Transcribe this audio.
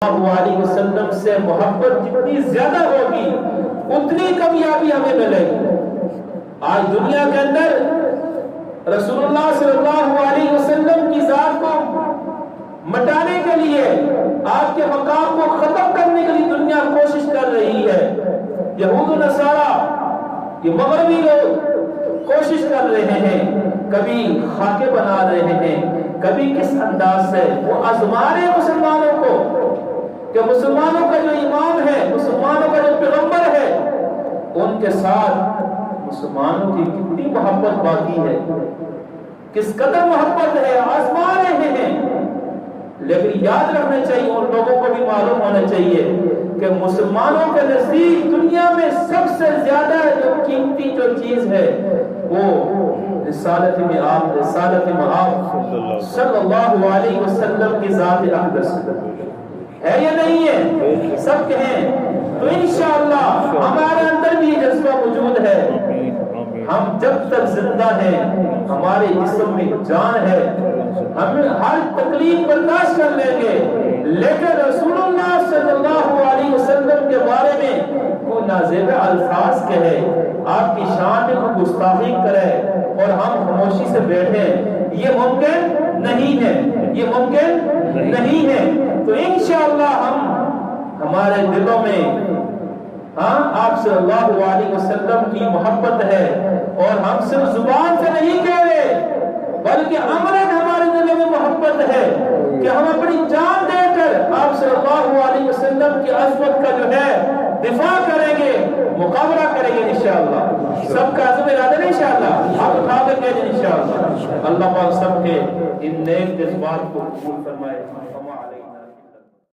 علیہ وسلم سے محبت جتنی زیادہ ہوگی اتنی کامیابی ہمیں ملے گی۔ آج دنیا کے اندر رسول اللہ صلی اللہ علیہ وسلم کی ذات کو مٹانے کے لیے، آپ کے مقام کو ختم کرنے کے لیے دنیا کوشش کر رہی ہے۔ یہود و نصارہ، یہ مغربی لوگ کوشش کر رہے ہیں، کبھی خاکے بنا رہے ہیں، کبھی کس انداز سے وہ آزما رہے مسلمانوں کو کہ مسلمانوں کا جو امام ہے، مسلمانوں کا جو پیغمبر ہے، ان کے ساتھ مسلمانوں کی کتنی محبت باقی ہے، کس قدر محبت ہے، آزما رہے ہیں۔ لیکن یاد رکھنا چاہیے، ان لوگوں کو بھی معلوم ہونا چاہیے کہ مسلمانوں کے نزدیک دنیا میں سب سے زیادہ جو قیمتی جو چیز ہے وہ رسالت مآب صلی اللہ علیہ وسلم کی ذات اقدس ہے یا نہیں ہے؟ سب کہیں تو انشاءاللہ ہمارے اندر بھی یہ جذبہ موجود ہے۔ ہم جب تک زندہ ہیں، ہمارے جسم میں جان ہے، ہم ہر تکلیف برداشت کر لیں گے، لیکن رسول اللہ صلی اللہ علیہ وسلم کے بارے میں کوئی نازیب الفاظ کہے، آپ کی شان میں کوئی گستاخی کرے اور ہم خاموشی سے بیٹھے، یہ ممکن نہیں ہے، یہ ممکن نہیں ہے۔ تو انشاءاللہ ہمارے دلوں میں آپ صلی اللہ علیہ وسلم کی محبت ہے، اور ہم صرف زبان سے نہیں کہہ رہے بلکہ عملاً ہمارے دلوں میں محبت ہے کہ ہم اپنی جان دے کر آپ صلی اللہ علیہ وسلم کی عظمت کا جو ہے دفاع کریں گے، مقابلہ کریں گے انشاءاللہ۔ سب کا عزم ارادہ ہے انشاءاللہ، آپ اٹھا دیں گے انشاءاللہ۔ اللہ پاک سب کے ان نیک جذبات کو قبول فرمائے۔